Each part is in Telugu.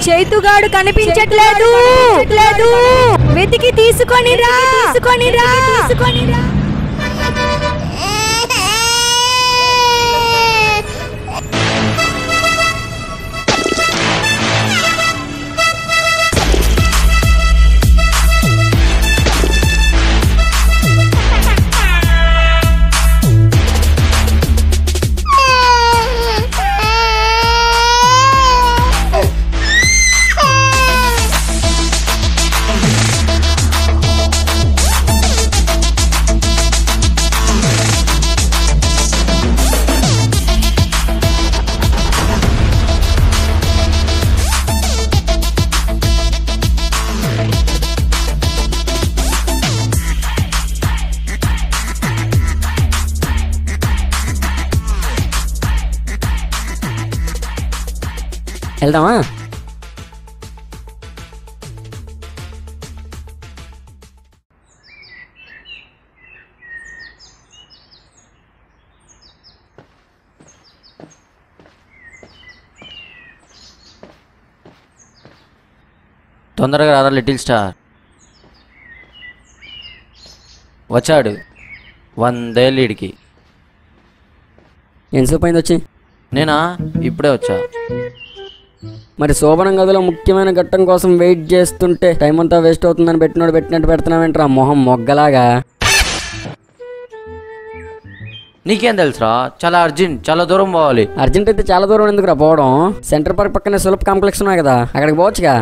చైతుగాడు కనిపించట్లేదు, వెతికి తీసుకొని రా. వెళ్దామా? తొందరగా రాదా లిటిల్ స్టార్. వచ్చాడు 100 ఏళ్ళు ఈడికి. ఎంతసేపు అయింది వచ్చి? నేనా ఇప్పుడే వచ్చా. మరి శోభనం గదిలో ముఖ్యమైన ఘట్టం కోసం వెయిట్ చేస్తుంటే టైం అంతా వేస్ట్ అవుతుందని పెట్టినట్టు పెడుతున్నావేంట్రా మొహం మొగ్గలాగా? నీకేం తెలుసురా? చాలా అర్జెంట్, చాలా దూరం పోవాలి. అర్జెంట్ అయితే చాలా దూరం ఎందుకురా పోవడం? సెంటర్ పార్క్ పక్కనే సులభ కాంప్లెక్స్ ఉన్నాయి కదా, అక్కడికి పోవచ్చుగా.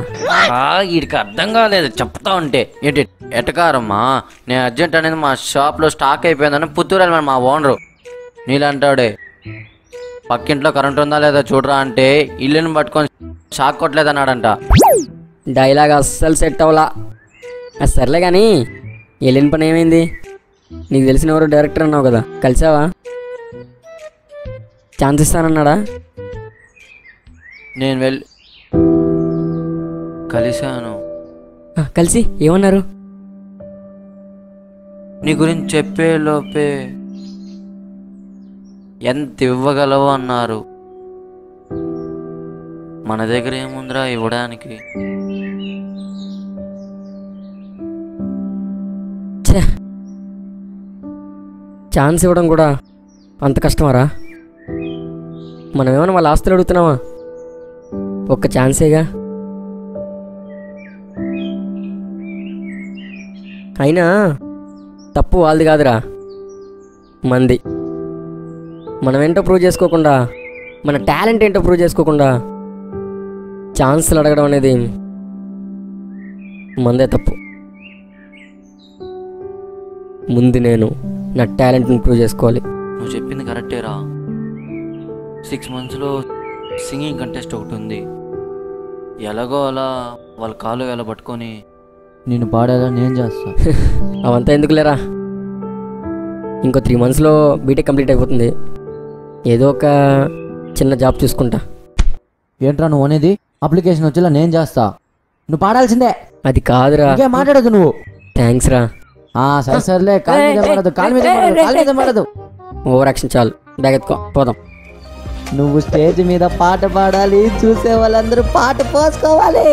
వీడికి అర్థం కాలేదు చెప్తా ఉంటే. ఏంటి ఎటకారమ్మా? నేను అర్జెంట్ అనేది మా షాప్లో స్టాక్ అయిపోయిందని పుత్తూరు వెళ్ళమని మా ఓనరు. నీళ్ళంటాడే పక్కింట్లో కరెంట్ ఉందా లేదా చూడరా అంటే ఇల్లుని పట్టుకొని షాక్ కొట్టలేదన్నాడంట. డైలాగ్ అస్సలు సెట్ అవ్వలా. సర్లే కానీ వెళ్ళిన పని ఏమైంది? నీకు తెలిసిన ఎవరు డైరెక్టర్ అన్నావు కదా, కలిసావా? ఛాన్స్ ఇస్తానన్నాడా? నేను కలిశాను. కలిసి ఏమన్నారు? నీ గురించి చెప్పే లోపే ఎంత ఇవ్వగలవు అన్నారు. మన దగ్గర ఏముందిరా ఇవ్వడానికి? ఛాన్స్ ఇవ్వడం కూడా అంత కష్టమారా? మనం ఏమైనా వాళ్ళ ఆస్తులు అడుగుతున్నావా? ఒక్క ఛాన్సేగా. అయినా తప్పు వాళ్ళది కాదురా, మంది. మనం ఏంటో ప్రూవ్ చేసుకోకుండా, మన టాలెంట్ ఏంటో ప్రూవ్ చేసుకోకుండా ఛాన్సులు అడగడం అనేది మందే తప్పు. ముందు నేను నా టాలెంట్ని ప్రూవ్ చేసుకోవాలి. నువ్వు చెప్పింది కరెక్టేరా. 6 monthsలో సింగింగ్ కంటెస్ట్ ఒకటి ఉంది. ఎలాగో అలా వాళ్ళ కాలు ఎలా పట్టుకొని నేను పాడేలా నేను చేస్తా. అవంతా ఎందుకులేరా, ఇంకో 3 monthsలో బీటెక్ కంప్లీట్ అయిపోతుంది. ఏదో ఒక చిన్న జాబ్ చూసుకుంటా. ఏంట్రా నువ్వు అనేది? అప్లికేషన్ వచ్చేలా నేను చేస్తా, నువ్వు పాడాల్సిందే. అది కాదురా. మాట్లాడదు నువ్వు. థ్యాంక్స్ రా. సర్లే, కాలు మీద మాడదు. ఓవర్ యాక్షన్ చాలు. బ్యాగ్ ఎత్తుకో, పోదాం. నువ్వు స్టేజ్ మీద పాట పాడాలి, చూసే వాళ్ళందరూ పాట పోసుకోవాలి.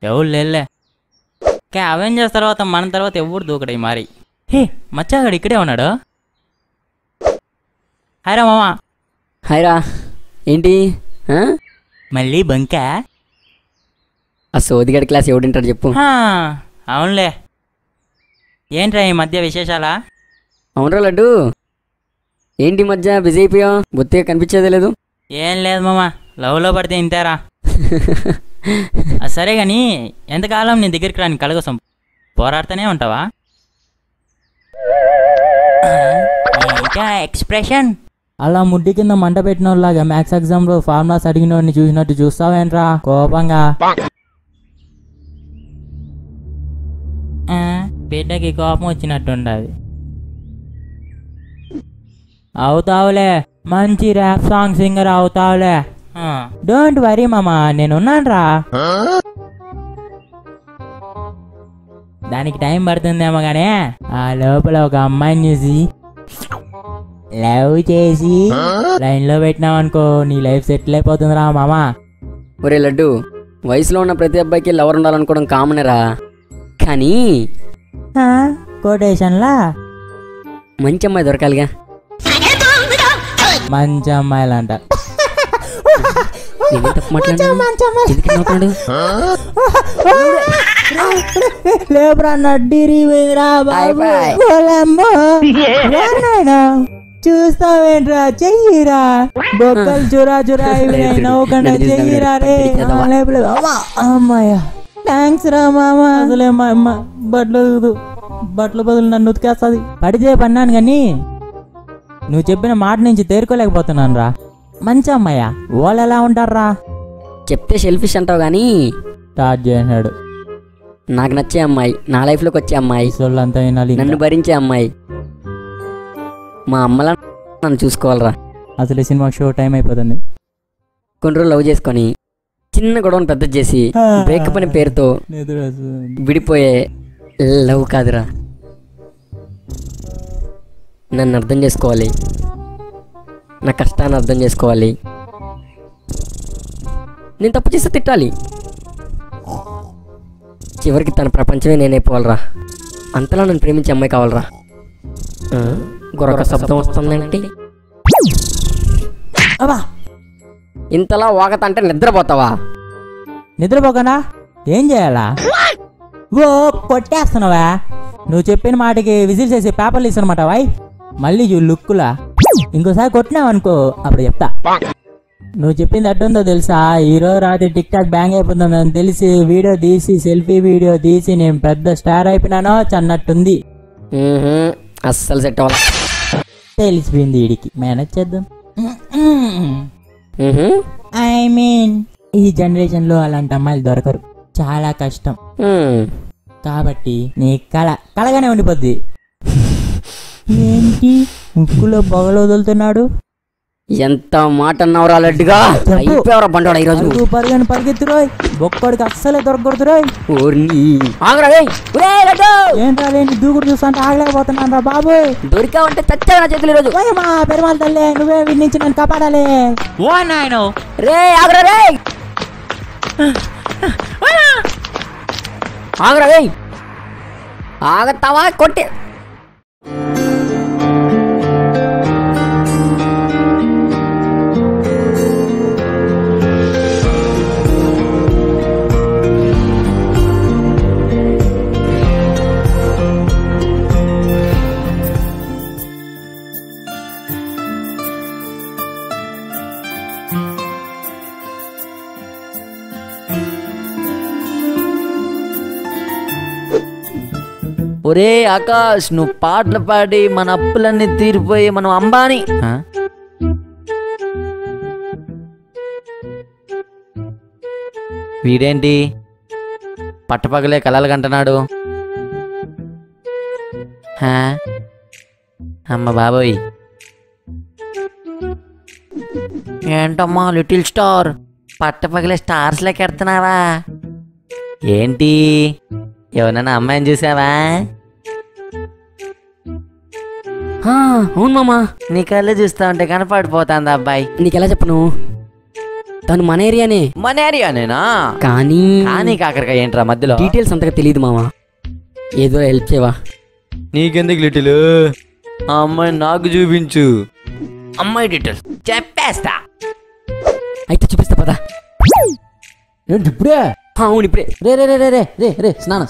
ఎవరు లేలే అవెంజర్స్ తర్వాత మన తర్వాత ఎవరు దూకడే మరి. హే మచ్చాగాడు ఇక్కడే ఉన్నాడు. హాయ్ రా మామా. హాయ్ రా. ఏంటి మళ్ళీ బంకా? ఆ సోదిగడి క్లాస్ ఎవడింటాడు చెప్పు. అవునులే. ఏంట్రా ఈ మధ్య విశేషాలా? అవునరా లడ్డు, ఏంటి మధ్య బిజీ అయిపోయావు? బొత్తిగా కనిపించేదే లేదు. ఏం లేదు మామా, లవ్లో పడితే ఇంతేరా. సరే కానీ ఎంతకాలం నీ దగ్గరికి రాని కళ కోసం పోరాడుతూనే ఉంటావా? ఇంకా ఎక్స్ప్రెషన్ అలా ముడ్డి కింద మంట పెట్టిన వాళ్ళగా మ్యాథ్స్ ఎగ్జామ్లో ఫార్ములాస్ అడిగిన వాడిని చూసినట్టు చూస్తావేంట్రా కోపంగా? బిడ్డకి కోపం వచ్చినట్టుండదు. అవుతావులే, మంచి ర్యాప్ సాంగ్ సింగర్ అవుతావులే. డోంట్ వరీ మామా, నేనున్నాను రా. దానికి టైం పడుతుందేమో కానీ ఆ లోపల ఒక అమ్మాయిని చూసి లవ్ చేసి లైన్లో పెట్టినావనుకో నీ లైఫ్ సెటిల్ అయిపోతుందిరా మామా. ఒరే లడ్డు, వయసులో ఉన్న ప్రతి అబ్బాయికి లవర్ ఉండాలనుకోవడం కామనేరా. కానీ కొటేషన్లా మంచి అమ్మాయి దొరకాలిగా. మంచి అమ్మాయిలంట. లేబరా నడ్డిరిరా చూస్తావేంట్రా, చెయ్యిరా బొక్కలు చురా చురా నవ్వకుండా చెయ్యిరా రే. అమ్మాయ్యా థ్యాంక్స్ రా మామ. అసలే మా అమ్మ బట్టల బదులు నన్ను ఉతికేస్తుంది. పడితే పన్నాను కానీ నువ్వు చెప్పిన మాట నుంచి తేరుకోలేకపోతున్నాను రా. మంచి అమ్మాయ్యా, వాళ్ళు ఎలా ఉంటారా? చెప్తే సెల్ఫిష్ అంటావు కానీ స్టార్ట్ చేశాడు. నాకు నచ్చే అమ్మాయి, నా లైఫ్లోకి వచ్చే అమ్మాయి, సొల్లంతా వినాలి, నన్ను భరించే అమ్మాయి, మా అమ్మలా నన్ను చూసుకోవాలరా. అసలు ఈ సినిమా షో టైం అయిపోతుంది. కొన్ని రోజులు లవ్ చేసుకొని చిన్న గొడవను పెద్ద చేసి బ్రేకప్ అనే పేరుతో విడిపోయే లవ్ కాదురా. నన్ను అర్థం చేసుకోవాలి, నా కష్టాన్ని అర్థం చేసుకోవాలి, నేను తప్పు చేస్తే తిట్టాలి, చివరికి తన ప్రపంచమే నేనైపోవాలరా. అంతలా నన్ను ప్రేమించే అమ్మాయి కావాలరా. గొరక శబ్దం వస్తుందంటే ఇంతలా వాగతంటే నిద్రపోతావా? నిద్రపోకనా ఏం చేయాలా? ఓ కొట్టేస్తున్నావా? నువ్వు చెప్పిన మాటకి విజిల్ చేసి పేపర్లు ఇస్తున్నమాట వాయ్. మళ్ళీ లుక్కులా ఇంకోసారి కొట్టినావనుకో అప్పుడు చెప్తా. నువ్వు చెప్పింది ఎట్టుందో తెలుసా? ఈరోజు రాత్రి టిక్ టాక్ బ్యాంగ్ అయిపోతుందని తెలిసి వీడియో తీసి సెల్ఫీ వీడియో తీసి నేను పెద్ద స్టార్ అయిపోయినానో చన్నట్టుంది. అస్సలు సెట్ అవ్వాలి. తెలిసిపోయింది వీడికి, మేనేజ్ చేద్దాం. ఐ మీన్ ఈ జనరేషన్ లో అలాంటి అమ్మాయిలు దొరకరు, చాలా కష్టం. కాబట్టి నీ కళగానే ఉండిపోద్ది. ఏంటి ముక్కులో పొగలు వదులుతున్నాడు? ఎంత మాట అన్నావురా లడ్డుగా, అయిపోయావురా బండోడా ఈరోజు. పరిగని పరిగెత్తురోయ్, బొక్కడికి అస్సలే దొరకకూడదురోయ్. ఏంట్రా లేని దూకుడు చూస్తుంటే ఆగలేకపోతున్నాను రా బాబు. దొరికావంటే చచ్చావు నా చేతులు ఈరోజు. మా పెరుమాళ తల్లి, నువ్వే వీడి నుంచి నన్ను కాపాడాలి. ఓ నాయనో రే ఆగరా రే, ఆగరా రే, ఆగతావా కొట్టే. ఒరే ఆకాష్, నువ్వు పాటలు పాడి మన అప్పులన్నీ తీరిపోయి మనం అంబానీ. వీడేంటి పట్టపగలే కలలు కంటున్నాడు? అమ్మ బాబోయ్, ఏంటమ్మా లిటిల్ స్టార్, పట్టపగలే స్టార్స్ లెక్క ఎడుతున్నావా ఏంటి? ఎవరన్నా అమ్మాయిని చూసావా? అవును మామా, నీ కళ్ళు చూస్తా ఉంటే కనపడిపోతాంది అబ్బాయి. నీకెలా చెప్పను, తను మన ఏరియానే. మన ఏరియానేనా? కానీ కాకరకాయ ఏంట్రా మధ్యలో? డీటెయిల్స్ అంతగా తెలియదు మామా, ఏదో హెల్ప్ చేయవా? నీకెందుకు లిటిల్, ఆ అమ్మాయి నాకు చూపించు. అమ్మాయి డీటెయిల్స్ చెప్పేస్తా. అయితే చూపిస్తా పదా. ఇప్పుడే? అవును ఇప్పుడే. రే రే రే రే రే రే స్నానం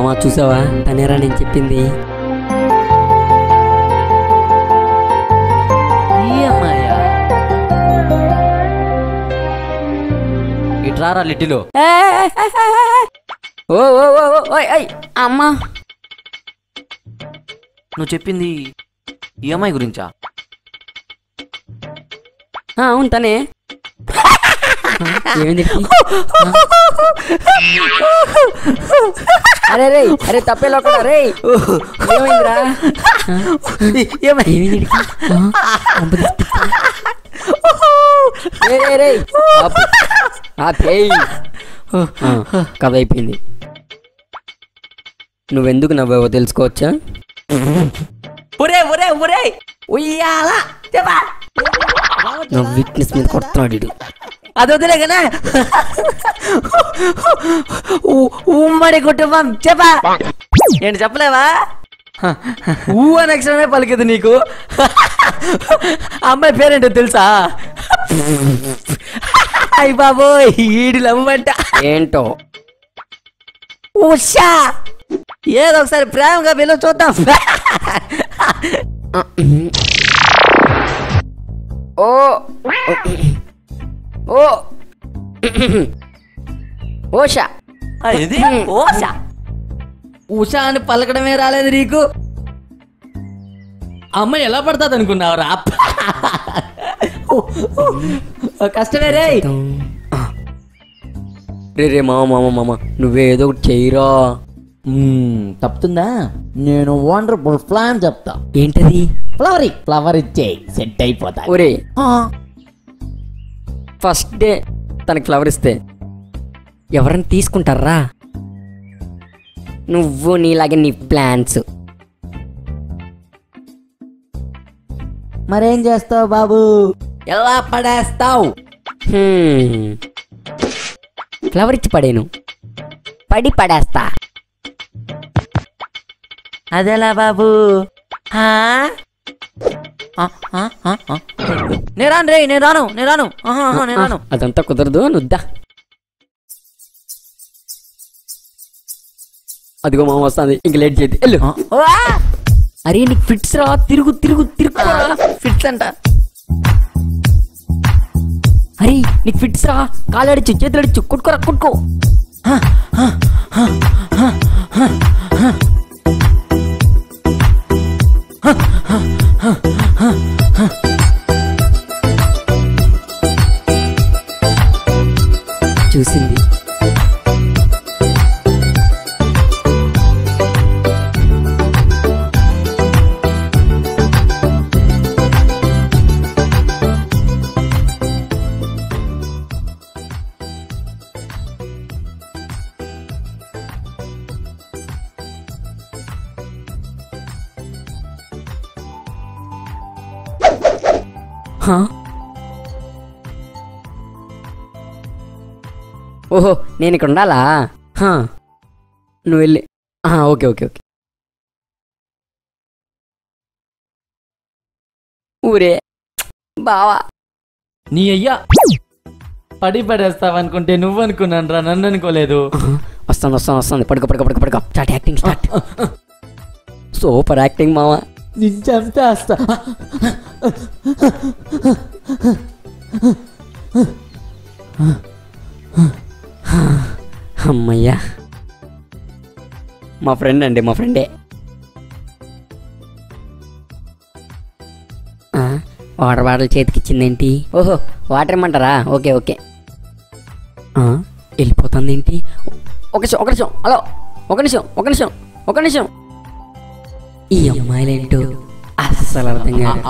మామ చూసావా, తనేరా నేను చెప్పింది. ఇట్రారా లిటిలో. ఓ ఓ ఓ ఓ, ఓయ్, ఓయ్, అమ్మా. నువ్వు చెప్పింది ఈ అమ్మాయి గురించా? అవును తనే. ఏమైంది? అరే రే, అరే తప్పేలో ఒకడా రే. ఏమైందిరా? ఏమైంది? కథ అయిపోయింది. నువ్వెందుకు నవ్వావో తెలుసుకోవచ్చా? ఒరే ఒరే ఒరే ఉయ్యాలా చెప్పా. నా వీక్నెస్ మీద కొడుతున్నాడు. అది వదిలే కదా. ఉమ్మడి కుటుంబం చెప్పా. ఏంటి చెప్పలేవా? ఊ అని అక్షరమే పలికేది నీకు. అమ్మాయి పేరేంటో తెలుసా? అయ్య బాబోయ్, ఈడి లవ్వంట. ఏంటో ఉషా. ఏదో ఒకసారి ప్రేమగా పిలువ చూద్దాం. ఓ ఓ ఓషా. ఇది ఓషా. ఉషా అని పలకడమే రాలేదు నీకు. అమ్మాయి ఎలా పడుతుంది అనుకున్నావురా? కష్టమే రే. రే రే మామ మామ మామ, నువ్వే ఏదో ఒకటి చెయ్యిరా. తప్పుతుందా? నేను వండర్ఫుల్ ప్లాన్ చెప్తా. ఏంటది? ఫ్లవర్ ఇచ్చేయి, సెట్ అయిపోతా. ఒరే, ఫస్ట్ డే తనకి ఫ్లవర్ ఇస్తే ఎవరైనా తీసుకుంటారా? నువ్వు నీలాగే నీ ప్లాన్స్. మరేం చేస్తావు బాబు? ఎలా పడేస్తావు? ఫ్లవర్ ఇచ్చి పడేను, పడేస్తా. అదేలా బాబు? నేను రాను రే, నేను రాను. అదంతా కుదరదు, నుద్దా. అదిగో మామ వస్తుంది, ఇంక లేట్ చేయద్దు, వెళ్ళు. అరే నీకు ఫిట్స్ రా, తిరుగు. ఫిట్స్ అంట. అరే నీకు ఫిట్స్ రా, కాలు అడిచు, చేతులు అడిచు, కొట్టుకో. చూసింది. ఓహో, నేను ఇక్కడ ఉండాలా? నువ్వు వెళ్ళి. ఓకే. ఊరే బావా, నీ అయ్యా పడేస్తావనుకుంటే నువ్వు అనుకున్నాను రా, నన్ను అనుకోలేదు. వస్తాను. పడుకో. Start acting. సూపర్ యాక్టింగ్ మావా. నేను చంపేస్తా. అమ్మయ్యా, మా ఫ్రెండే. వాటర్ బాటిల్ చేతికి ఇచ్చిందేంటి? ఓహో, వాటర్ ఇమ్మంటారా? ఓకే. వెళ్ళిపోతుంది ఏంటి? ఒక నిమిషం. హలో, ఒక నిమిషం. ఈ అమ్మాయిలేంటో అస్సలు అర్థం కాదు.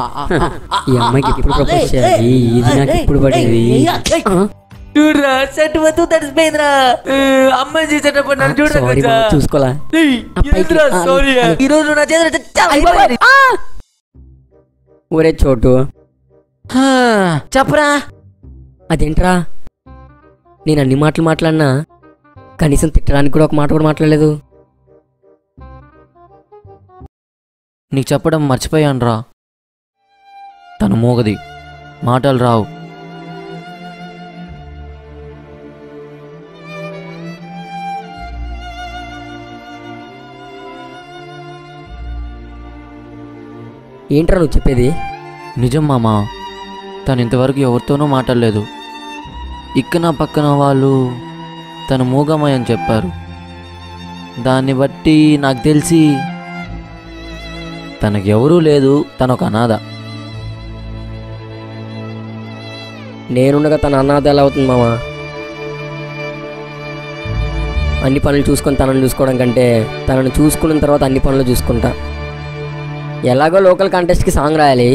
ఈ అమ్మాయికి ఎప్పుడు ప్రపోజ్ చేయాలి? ఇది నాకు ఎప్పుడు పడేది? చూడరా, సెట్ వద్దు తడిసిపోయిందిరా. అమ్మాయి చేసేటప్పుడు నన్ను చూడరా, చూసుకోలా. ఈరోజు నా చేతులు ఒరే చోటు, చెప్పరా. అదేంట్రా, నేను అన్ని మాటలు మాట్లాడినా కనీసం తిట్టడానికి కూడా ఒక మాట కూడా మాట్లాడలేదు. నీకు చెప్పడం మర్చిపోయాను రా, తను మోగది, మాటలు రావు. ఏంట్రా నువ్వు చెప్పేది? నిజం మామ, తను ఇంతవరకు ఎవరితోనూ మాట్లాడలేదు. ఇక్కన పక్కన వాళ్ళు తను మూగమై అని చెప్పారు. దాన్ని బట్టి నాకు తెలిసి తనకెవరూ లేదు, తనొక అనాథ. నేనుండగా తన అనాథ ఎలా అవుతుంది మామ? అన్ని పనులు చూసుకొని తనను చూసుకోవడం కంటే తనను చూసుకున్న తర్వాత అన్ని పనులు చూసుకుంటా. ఎలాగో లోకల్ కాంటెస్ట్కి సాంగ్ రాయాలి.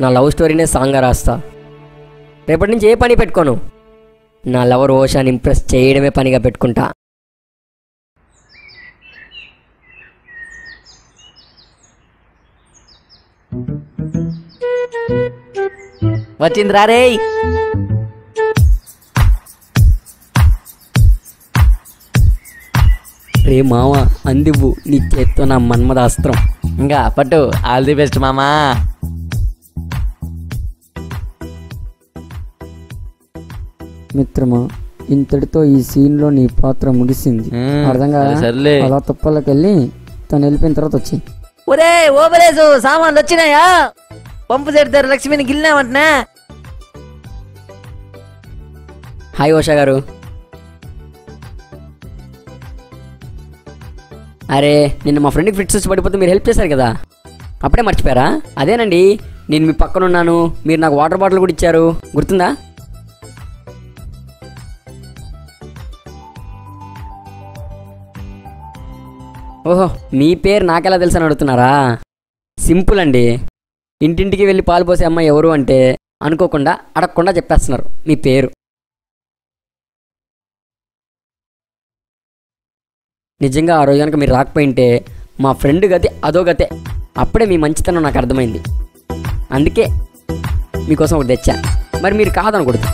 నా లవ్ స్టోరీనే సాంగ్గా రాస్తా. రేపటి నుంచి ఏ పని పెట్టుకోను, నా లవర్ ఓషాని ఇంప్రెస్ చేయడమే పనిగా పెట్టుకుంటా. వచ్చిందిరా రే. రే మామ, అందివ్వు నీ చేత్తో నా మన్మదాస్త్రం. ఇంకా పట్టు. ఆల్ ది బెస్ట్ మామా. మిత్రమా, ఇంతటితో ఈ సీన్లో నీ పాత్ర ముగిసింది. అర్థంగా సర్లే. అలా తుప్పలోకి వెళ్ళి తను వెళ్ళిపోయిన తర్వాత వచ్చి ఒరే ఓబరేసు, సామాన్లు వచ్చినాయా? పంపు చెడతారు లక్ష్మిని గిల్లినామంటున్నా. హాయ్ ఓషా గారు. అరే, నిన్న మా ఫ్రెండ్కి ఫిట్స్ వచ్చి పడిపోతే మీరు హెల్ప్ చేశారు కదా, అప్పుడే మర్చిపోయారా? అదేనండి, నేను మీ పక్కన ఉన్నాను, మీరు నాకు వాటర్ బాటిల్ కూడా ఇచ్చారు, గుర్తుందా? ఓహో, మీ పేరు నాకెలా తెలుసు అని అడుగుతున్నారా? సింపుల్ అండి. ఇంటింటికి వెళ్ళి పాలు పోసే అమ్మాయి ఎవరు అంటే అనుకోకుండా అడగకుండా చెప్పేస్తున్నారు మీ పేరు. నిజంగా ఆ రోజు కనుక మీరు రాకపోయింటే మా ఫ్రెండ్ గతి అదో గతే. అప్పుడే మీ మంచితనం నాకు అర్థమైంది. అందుకే మీకోసం ఒకటి తెచ్చా. మరి మీరు కాదనకూడదు.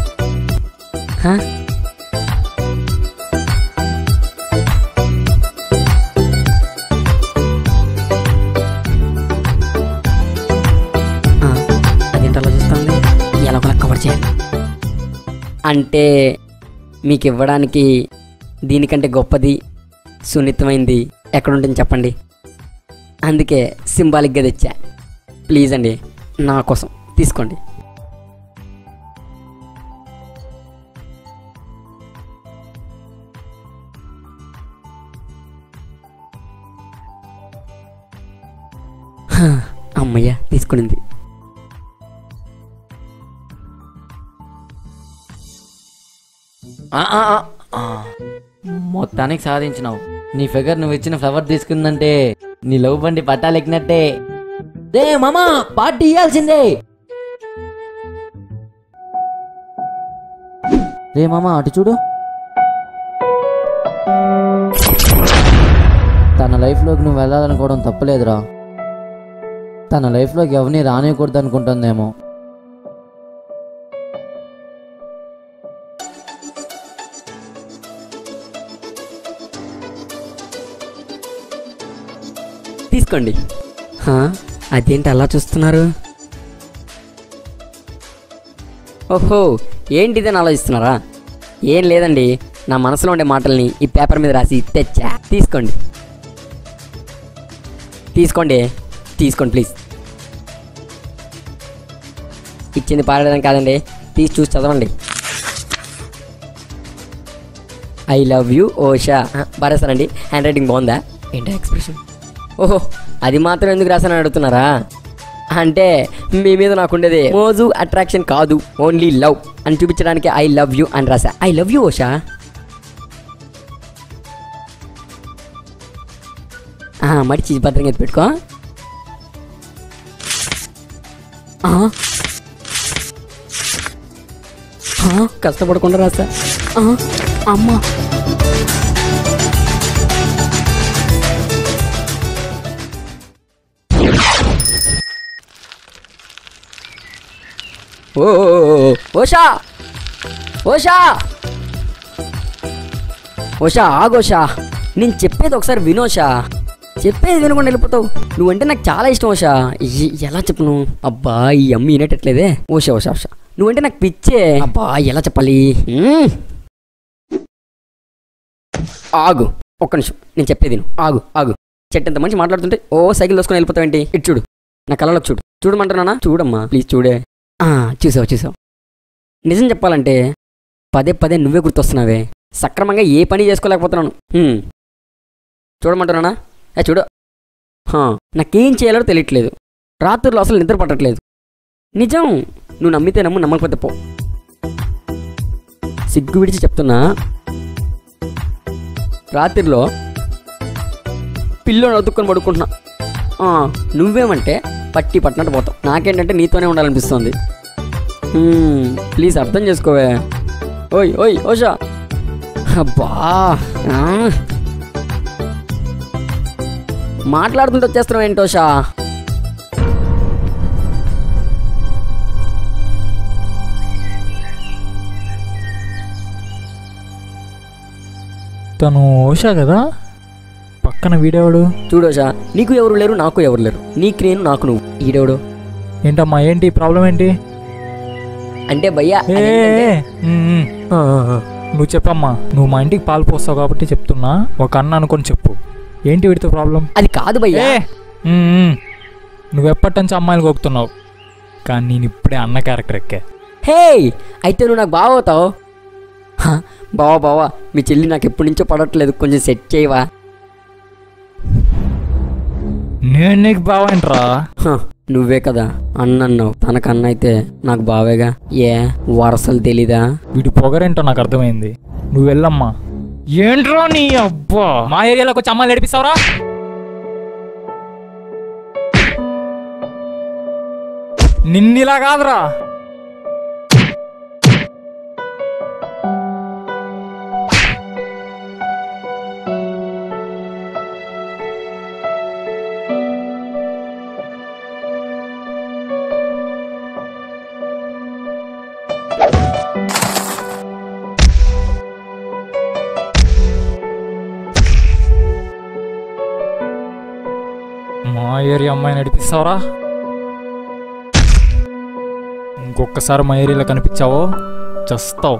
అదేంటి అలా చూస్తుంది? ఎలా ఒకలా కవర్ చేయాలి అంటే మీకు ఇవ్వడానికి దీనికంటే గొప్పది, సున్నితమైంది ఎక్కడుంటుంది చెప్పండి. అందుకే సింబాలిక్గా తెచ్చా. ప్లీజ్ అండి, నా కోసం తీసుకోండి. అమ్మయ్య, తీసుకునింది. మొత్తానికి సాధించినావు. నీ ఫిగర్ నువ్వు ఇచ్చిన ఫ్లవర్ తీసుకుందంటే నీ లవ్ బండి పట్టాలెక్కినట్టే. రే మామా, పార్టీ ఇవ్వాల్సిందే. రే మామా, అటు చూడు. తన లైఫ్లోకి నువ్వు వెళ్ళాలనుకోవడం తప్పలేదురా. తన లైఫ్లోకి ఎవరిని రానియకూడదు అనుకుంటుందేమో. తీసుకోండి. అదేంటి అలా చూస్తున్నారు? ఓహో, ఏంటిదని ఆలోచిస్తున్నారా? ఏం లేదండి, నా మనసులో ఉండే మాటల్ని ఈ పేపర్ మీద రాసి తెచ్చా. తీసుకోండి తీసుకోండి తీసుకోండి ప్లీజ్. ఇచ్చింది పాడడం కాదండి, తీసి చూసి చదవండి. I love you Osha. రాశానండి. హ్యాండ్ రైటింగ్ బాగుందా? ఏంటో ఎక్స్ప్రెషన్. ఓహో, అది మాత్రం ఎందుకు రాశానని అడుగుతున్నారా? అంటే మీ మీద నాకుండేది మోజు, అట్రాక్షన్ కాదు, ఓన్లీ లవ్ అని చూపించడానికి ఐ లవ్ యూ అని రాసా. I love you Osha. మడిచి భద్రంగా ఎత్తి పెట్టుకో. కష్టపడకుండా రాసా. అమ్మా, ఓ ఓషా ఓషా ఓషా, ఆగోషా, నేను చెప్పేది ఒకసారి వినోషా. చెప్పేది వినకుండా వెళ్ళిపోతావు. నువ్వంటే నాకు చాలా ఇష్టం ఓషా. ఎలా చెప్పను? అబ్బా, ఈ అమ్మ వినేటట్లేదే. ఓషా ఓషా ఓషా, నువ్వంటే నాకు పిచ్చే. అబ్బా, ఎలా చెప్పాలి? ఆగు, ఒక్క నిమిషం, నేను చెప్పేది ఆగు ఆగు. చెట్టు ఎంత మంచి మాట్లాడుతుంటే ఓ సైకిల్ దోసుకొని వెళ్ళిపోతావేంటి? ఇటు చూడు, నా కళ్ళలో చూడు, చూడమంటున్నానా? చూడమ్మా ప్లీజ్ చూడే. చూసావు. నిజం చెప్పాలంటే పదే పదే నువ్వే గుర్తొస్తున్నావే. సక్రమంగా ఏ పని చేసుకోలేకపోతున్నాను. చూడమంటున్నానా? చూడు. నాకేం చేయాలో తెలియట్లేదు. రాత్రులు అసలు నిద్ర పట్టట్లేదు. నిజం, నువ్వు నమ్మితే నమ్ము, నమ్మకపోతే పో. సిగ్గు విడిచి చెప్తున్నా, రాత్రిలో పిల్లోని అతుక్కొని పడుకుంటున్నా. నువ్వేమంటే పట్టి పట్టినట్టు పోతావు. నాకేంటంటే నీతోనే ఉండాలనిపిస్తుంది. ప్లీజ్ అర్థం చేసుకోవే. ఓయ్ ఓషా. అబ్బా, మాట్లాడుతుంటే వచ్చేస్తున్నావు ఏంటి ఓషా? తను ఓషా కదా, పక్కన వీడేవాడు? చూడోషా, నీకు ఎవరు లేరు, నాకు ఎవరు లేరు. నీకు నేను, నాకు నువ్వు. ఈడేవాడు? ఏంటమ్మా, ఏంటి ప్రాబ్లం ఏంటి? అంటే భయ్యా, నువ్వు చెప్పమ్మా. నువ్వు మా ఇంటికి పాలు పోస్తావు కాబట్టి చెప్తున్నా, ఒక అన్న అనుకొని చెప్పు. ఏంటి వీడితో ప్రాబ్లం? అది కాదు భయ్యా. నువ్వు ఎప్పటి నుంచి అమ్మాయిలు గోకుతున్నావు, కానీ నేను ఇప్పుడే అన్న క్యారెక్టర్ ఎక్కా. హే, అయితే నువ్వు నాకు బావ అవుతావు. బావా, మీ చెల్లి నాకు ఎప్పటి నుంచో పడట్లేదు, కొంచెం సెట్ చేయవా? నేను నీకు బావేంట్రా? నువ్వే కదా అన్నన్నావు. తనకన్న అయితే నాకు బావేగా. వరసలు తెలీదా? వీడి పొగరేంటో నాకు అర్థమైంది. నువ్వు వెళ్ళమ్మా. ఏంట్రా నీ అబ్బా, మా ఏరియాలోకి వచ్చి అమ్మాయిలు నడిపిస్తావురా? నిన్నిలా కాదురా. మా ఏరియా అమ్మాయి నడిపిస్తావరా? ఇంకొకసారి మా ఏరియాలో కనిపించావో చస్తావు.